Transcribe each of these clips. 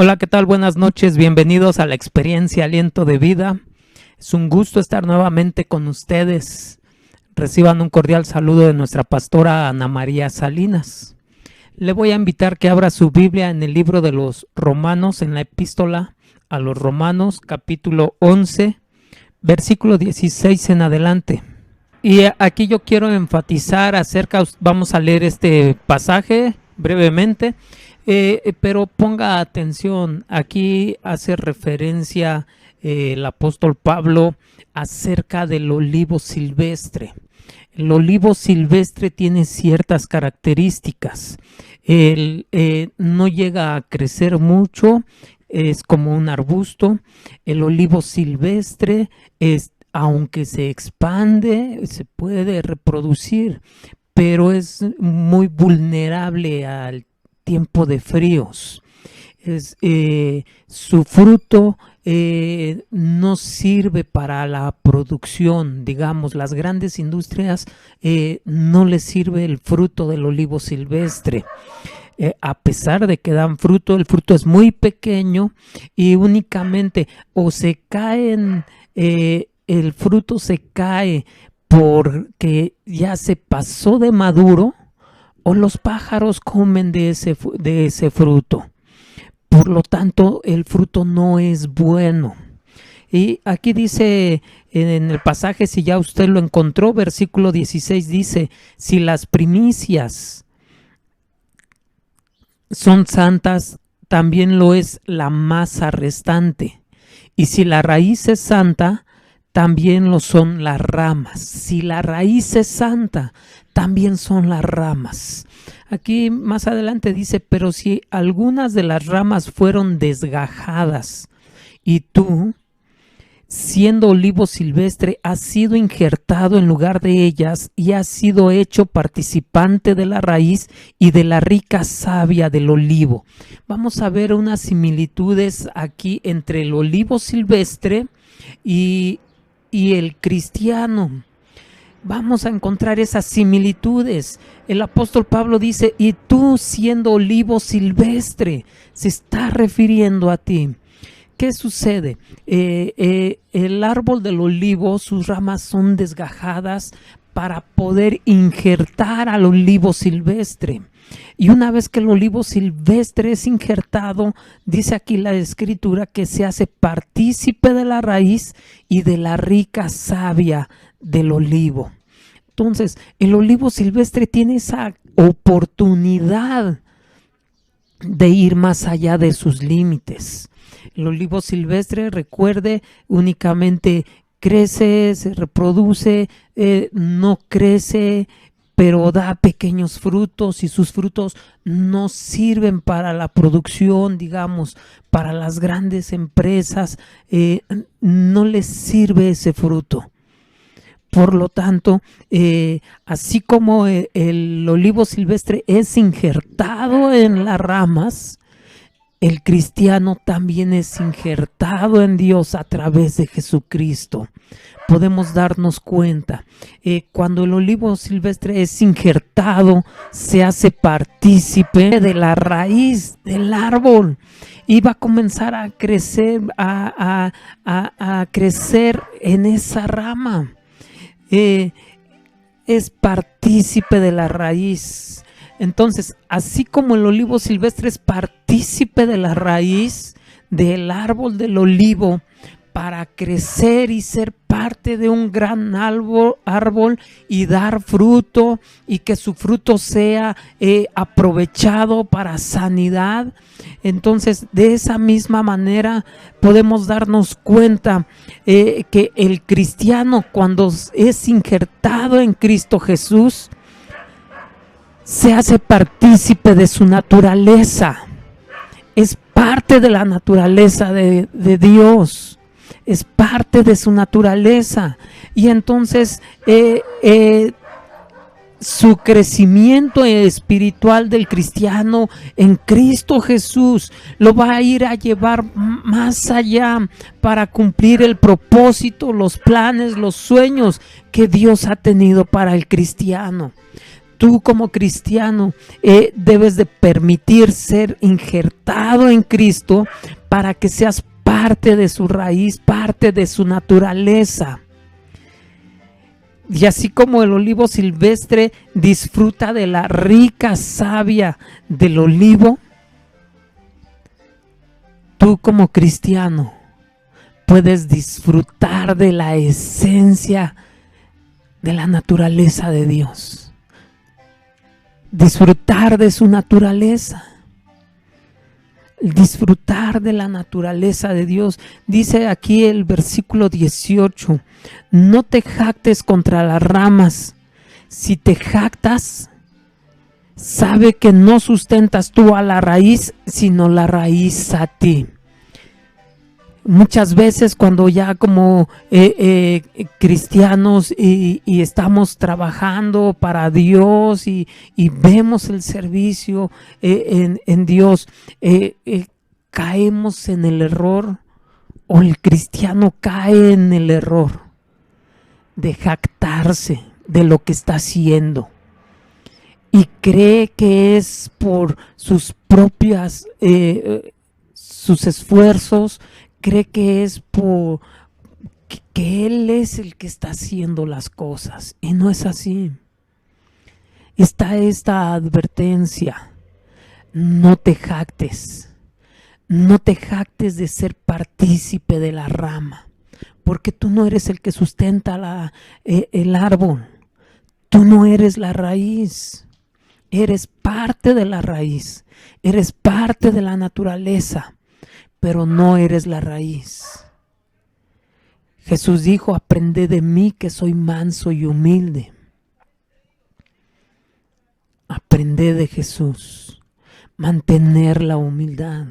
Hola, ¿qué tal? Buenas noches, bienvenidos a la experiencia Aliento de Vida. Es un gusto estar nuevamente con ustedes. Reciban un cordial saludo de nuestra pastora Ana María Salinas. Le voy a invitar que abra su Biblia en el libro de los Romanos, en la epístola a los Romanos, capítulo 11, versículo 16 en adelante. Y aquí yo quiero enfatizar vamos a leer este pasaje brevemente, pero ponga atención, aquí hace referencia el apóstol Pablo acerca del olivo silvestre. El olivo silvestre tiene ciertas características. No llega a crecer mucho, es como un arbusto. El olivo silvestre aunque se expande, se puede reproducir, pero es muy vulnerable al tiempo de fríos. Su fruto no sirve para la producción, digamos, las grandes industrias no les sirve el fruto del olivo silvestre. A pesar de que dan fruto, el fruto es muy pequeño y únicamente o se caen, el fruto se cae porque ya se pasó de maduro, o los pájaros comen de ese fruto. Por lo tanto, el fruto no es bueno. Y aquí dice en el pasaje, si ya usted lo encontró, versículo 16 dice: si las primicias son santas, también lo es la masa restante. Y si la raíz es santa, también lo son las ramas. Si la raíz es santa, también son las ramas. Aquí más adelante dice: pero si algunas de las ramas fueron desgajadas y tú, siendo olivo silvestre, has sido injertado en lugar de ellas y has sido hecho participante de la raíz y de la rica savia del olivo. Vamos a ver unas similitudes aquí entre el olivo silvestre y el cristiano. Vamos a encontrar esas similitudes. El apóstol Pablo dice: y tú, siendo olivo silvestre, se está refiriendo a ti. ¿Qué sucede? El árbol del olivo, sus ramas son desgajadas para poder injertar al olivo silvestre. Y una vez que el olivo silvestre es injertado, dice aquí la escritura que se hace partícipe de la raíz y de la rica savia del olivo. Entonces, el olivo silvestre tiene esa oportunidad de ir más allá de sus límites. El olivo silvestre, recuerde, únicamente crece, se reproduce, no crece, pero da pequeños frutos, y sus frutos no sirven para la producción, digamos, para las grandes empresas, no les sirve ese fruto. Por lo tanto, así como el olivo silvestre es injertado en las ramas, el cristiano también es injertado en Dios a través de Jesucristo. Podemos darnos cuenta, cuando el olivo silvestre es injertado, se hace partícipe de la raíz del árbol y va a comenzar a crecer, a crecer en esa rama. Es partícipe de la raíz. Entonces, así como el olivo silvestre es partícipe de la raíz del árbol del olivo, para crecer y ser parte de un gran árbol y dar fruto, y que su fruto sea aprovechado para sanidad. Entonces, de esa misma manera podemos darnos cuenta que el cristiano, cuando es injertado en Cristo Jesús, se hace partícipe de su naturaleza. Es parte de la naturaleza de Dios. Es parte de su naturaleza. Y entonces su crecimiento espiritual del cristiano en Cristo Jesús lo va a ir a llevar más allá para cumplir el propósito, los planes, los sueños que Dios ha tenido para el cristiano. Tú como cristiano debes de permitir ser injertado en Cristo para que seas parte de su raíz, parte de su naturaleza. Y así como el olivo silvestre disfruta de la rica savia del olivo, tú como cristiano puedes disfrutar de la esencia de la naturaleza de Dios. Disfrutar de su naturaleza. Disfrutar de la naturaleza de Dios. Dice aquí el versículo 18, no te jactes contra las ramas. Si te jactas, sabe que no sustentas tú a la raíz, sino la raíz a ti. Muchas veces cuando ya como cristianos y estamos trabajando para Dios y vemos el servicio en Dios, caemos en el error, o el cristiano cae en el error de jactarse de lo que está haciendo y cree que es por sus propias sus esfuerzos, cree que es por que Él es el que está haciendo las cosas, y no es así. Está esta advertencia: no te jactes, no te jactes de ser partícipe de la rama, porque tú no eres el que sustenta el árbol, tú no eres la raíz, eres parte de la raíz, eres parte de la naturaleza, pero no eres la raíz. Jesús dijo: aprended de mí que soy manso y humilde. Aprended de Jesús, mantener la humildad.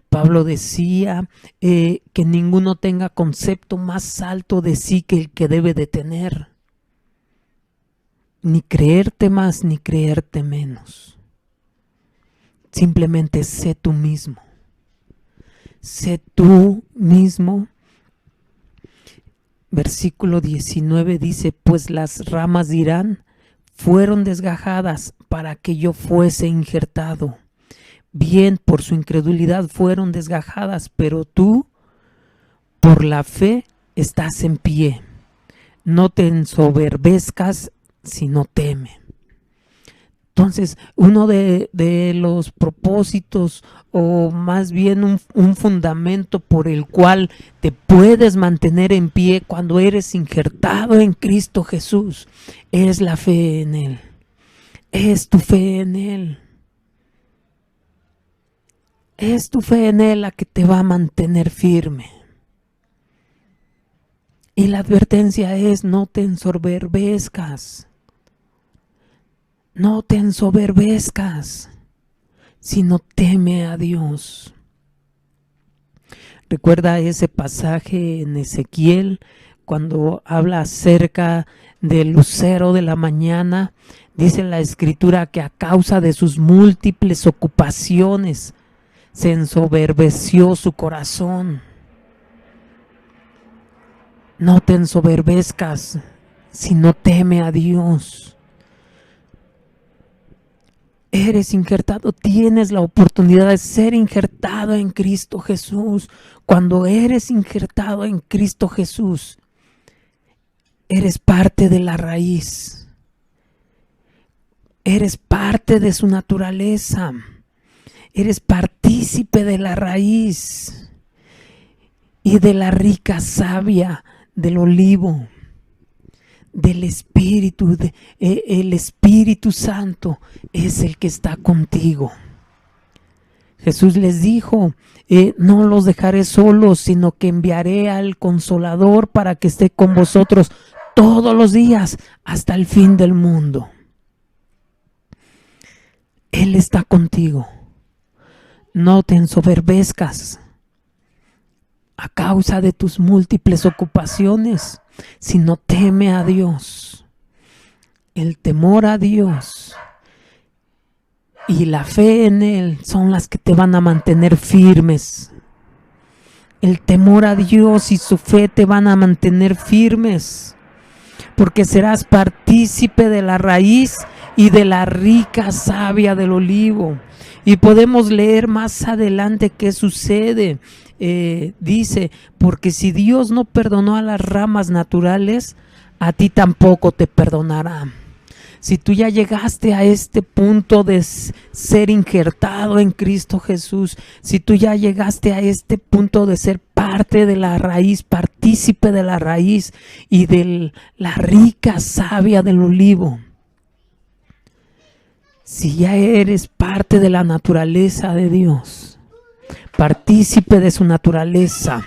Pablo decía que ninguno tenga concepto más alto de sí que el que debe de tener. Ni creerte más ni creerte menos. Simplemente sé tú mismo. Sé tú mismo. Versículo 19 dice: pues las ramas dirán, fueron desgajadas para que yo fuese injertado. Bien, por su incredulidad fueron desgajadas, pero tú, por la fe, estás en pie. No te ensoberbezcas, sino teme. Entonces, uno de los propósitos, o más bien un fundamento por el cual te puedes mantener en pie cuando eres injertado en Cristo Jesús, es la fe en Él. Es tu fe en Él. Es tu fe en Él la que te va a mantener firme. Y la advertencia es: no te ensoberbezcas. No te ensoberbezcas, sino teme a Dios. Recuerda ese pasaje en Ezequiel cuando habla acerca del lucero de la mañana. Dice la Escritura que a causa de sus múltiples ocupaciones se ensoberbeció su corazón. No te ensoberbezcas, sino teme a Dios. Eres injertado, tienes la oportunidad de ser injertado en Cristo Jesús. Cuando eres injertado en Cristo Jesús, eres parte de la raíz. Eres parte de su naturaleza. Eres partícipe de la raíz y de la rica savia del olivo, del Espíritu. El Espíritu Santo es el que está contigo. Jesús les dijo: no los dejaré solos, sino que enviaré al Consolador para que esté con vosotros todos los días hasta el fin del mundo. Él está contigo. No te ensoberbezcas a causa de tus múltiples ocupaciones, sino teme a Dios. El temor a Dios y la fe en Él son las que te van a mantener firmes. El temor a Dios y su fe te van a mantener firmes, porque serás partícipe de la raíz y de la rica savia del olivo. Y podemos leer más adelante qué sucede. Dice, porque si Dios no perdonó a las ramas naturales, a ti tampoco te perdonará. Si tú ya llegaste a este punto de ser injertado en Cristo Jesús, si tú ya llegaste a este punto de ser parte de la raíz, partícipe de la raíz y de la rica savia del olivo, si ya eres parte de la naturaleza de Dios, partícipe de su naturaleza,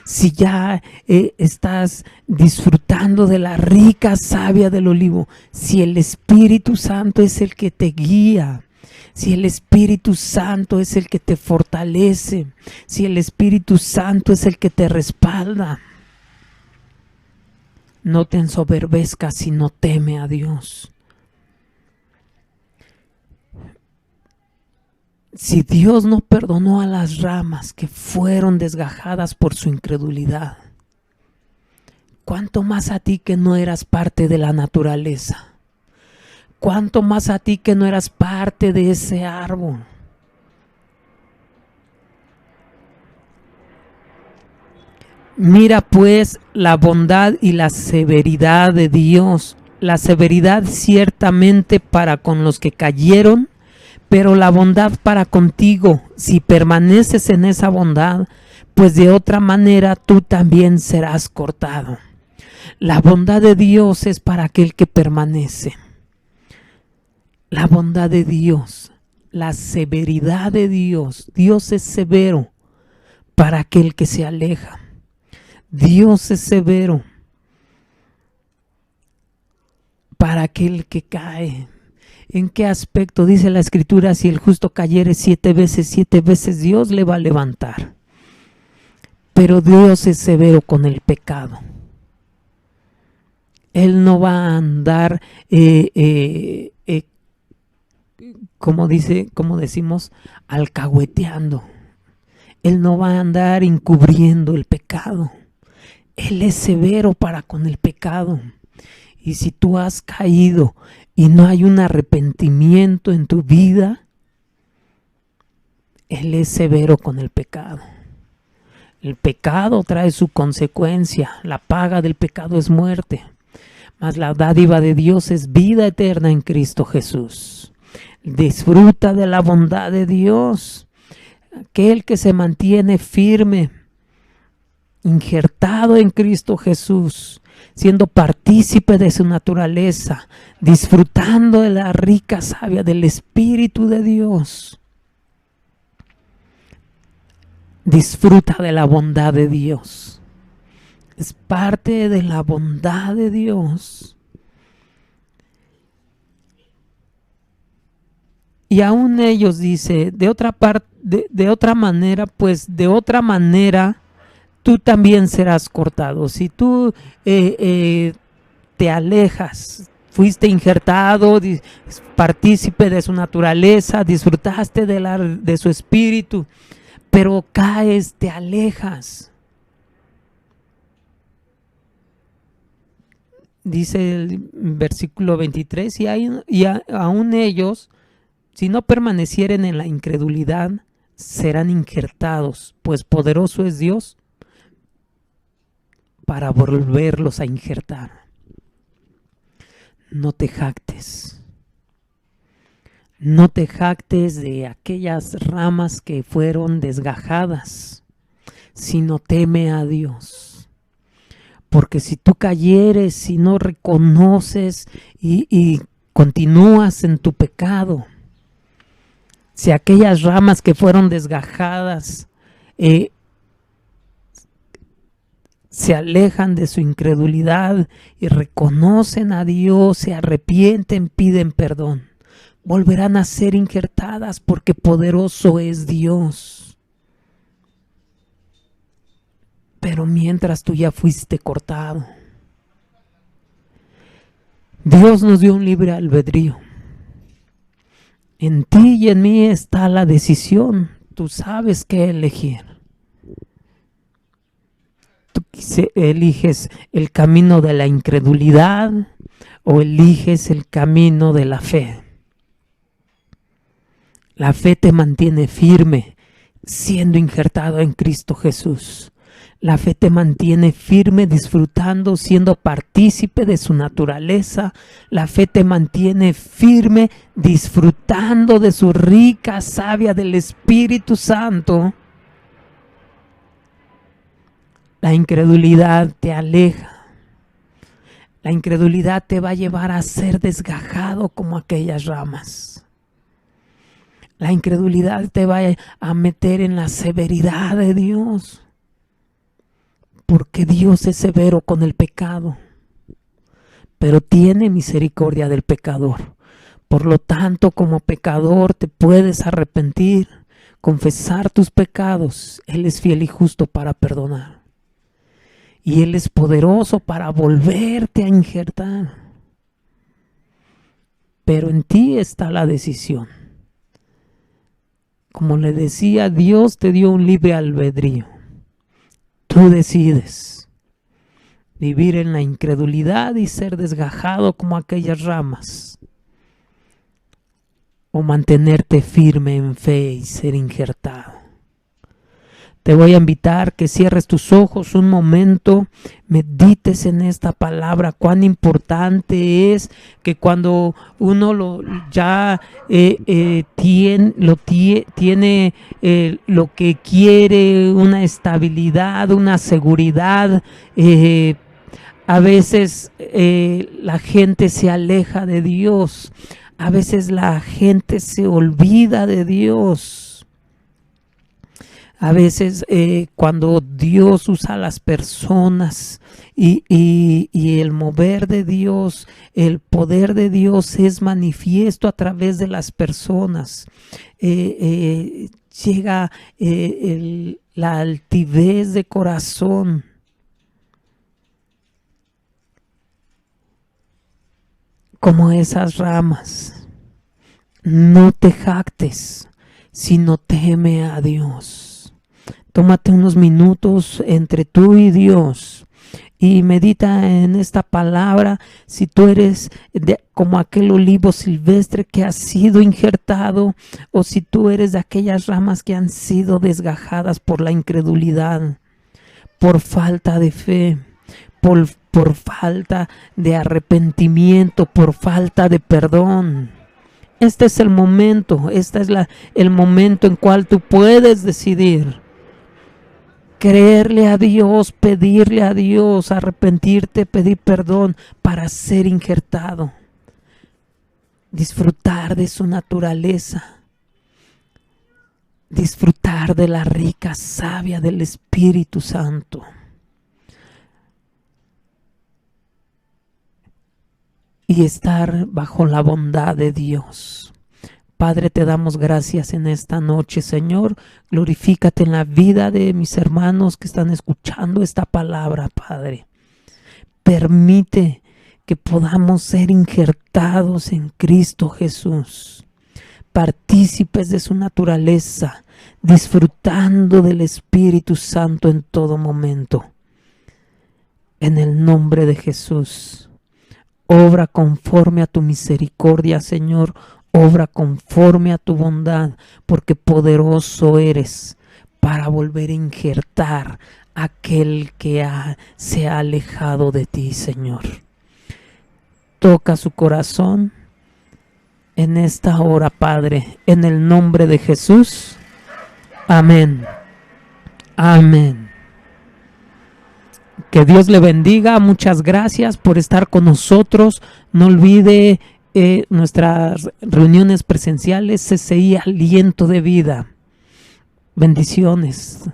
si ya estás disfrutando de la rica savia del olivo, si el Espíritu Santo es el que te guía, si el Espíritu Santo es el que te fortalece, si el Espíritu Santo es el que te respalda, no te ensoberbezcas, sino teme a Dios. Si Dios no perdonó a las ramas que fueron desgajadas por su incredulidad, ¿cuánto más a ti que no eras parte de la naturaleza? ¿Cuánto más a ti que no eras parte de ese árbol? Mira pues la bondad y la severidad de Dios. La severidad ciertamente para con los que cayeron, pero la bondad para contigo, si permaneces en esa bondad, pues de otra manera tú también serás cortado. La bondad de Dios es para aquel que permanece. La bondad de Dios, la severidad de Dios. Dios es severo para aquel que se aleja. Dios es severo para aquel que cae. ¿En qué aspecto? Dice la Escritura, si el justo cayere 7 veces Dios le va a levantar. Pero Dios es severo con el pecado. Él no va a andar, como decimos, alcahueteando. Él no va a andar encubriendo el pecado. Él es severo para con el pecado. Y si tú has caído y no hay un arrepentimiento en tu vida, Él es severo con el pecado. El pecado trae su consecuencia. La paga del pecado es muerte, mas la dádiva de Dios es vida eterna en Cristo Jesús. Disfruta de la bondad de Dios. Aquel que se mantiene firme, injertado en Cristo Jesús, siendo partícipe de su naturaleza, disfrutando de la rica savia del Espíritu de Dios. Disfruta de la bondad de Dios. Es parte de la bondad de Dios. Y aún ellos, dice, de otra manera, tú también serás cortado. Si tú te alejas, fuiste injertado, partícipe de su naturaleza, disfrutaste de su espíritu, pero caes, te alejas. Dice el versículo 23, y aún ellos, si no permanecieren en la incredulidad, serán injertados, pues poderoso es Dios para volverlos a injertar. No te jactes. No te jactes de aquellas ramas que fueron desgajadas, sino teme a Dios. Porque si tú cayeres, si no reconoces y continúas en tu pecado, si aquellas ramas que fueron desgajadas se alejan de su incredulidad y reconocen a Dios, se arrepienten, piden perdón, volverán a ser injertadas porque poderoso es Dios. Pero mientras tú ya fuiste cortado, Dios nos dio un libre albedrío. En ti y en mí está la decisión. Tú sabes qué elegir. Tú eliges el camino de la incredulidad o eliges el camino de la fe. La fe te mantiene firme siendo injertado en Cristo Jesús. La fe te mantiene firme disfrutando, siendo partícipe de su naturaleza. La fe te mantiene firme disfrutando de su rica savia del Espíritu Santo. La incredulidad te aleja. La incredulidad te va a llevar a ser desgajado como aquellas ramas. La incredulidad te va a meter en la severidad de Dios. Porque Dios es severo con el pecado, pero tiene misericordia del pecador. Por lo tanto, como pecador te puedes arrepentir, confesar tus pecados. Él es fiel y justo para perdonar. Y Él es poderoso para volverte a injertar. Pero en ti está la decisión. Como le decía, Dios te dio un libre albedrío. Tú decides vivir en la incredulidad y ser desgajado como aquellas ramas, o mantenerte firme en fe y ser injertado. Te voy a invitar que cierres tus ojos un momento, medites en esta palabra. Cuán importante es que cuando uno tiene lo que quiere, una estabilidad, una seguridad, a veces la gente se aleja de Dios, a veces la gente se olvida de Dios. A veces cuando Dios usa a las personas y el mover de Dios, el poder de Dios es manifiesto a través de las personas. Llega la altivez de corazón. Como esas ramas. No te jactes, sino teme a Dios. Tómate unos minutos entre tú y Dios y medita en esta palabra. Si tú eres como aquel olivo silvestre que ha sido injertado, o si tú eres de aquellas ramas que han sido desgajadas por la incredulidad, por falta de fe, por falta de arrepentimiento, por falta de perdón. Este es el momento, el momento en cual tú puedes decidir creerle a Dios, pedirle a Dios, arrepentirte, pedir perdón para ser injertado. Disfrutar de su naturaleza. Disfrutar de la rica savia del Espíritu Santo. Y estar bajo la bondad de Dios. Padre, te damos gracias en esta noche, Señor. Glorifícate en la vida de mis hermanos que están escuchando esta palabra, Padre. Permite que podamos ser injertados en Cristo Jesús, partícipes de su naturaleza, disfrutando del Espíritu Santo en todo momento. En el nombre de Jesús, obra conforme a tu misericordia, Señor. Obra conforme a tu bondad, porque poderoso eres para volver a injertar a aquel que se ha alejado de ti, Señor. Toca su corazón en esta hora, Padre, en el nombre de Jesús. Amén. Amén. Que Dios le bendiga. Muchas gracias por estar con nosotros. No olvide nuestras reuniones presenciales, CCI Aliento de Vida. Bendiciones.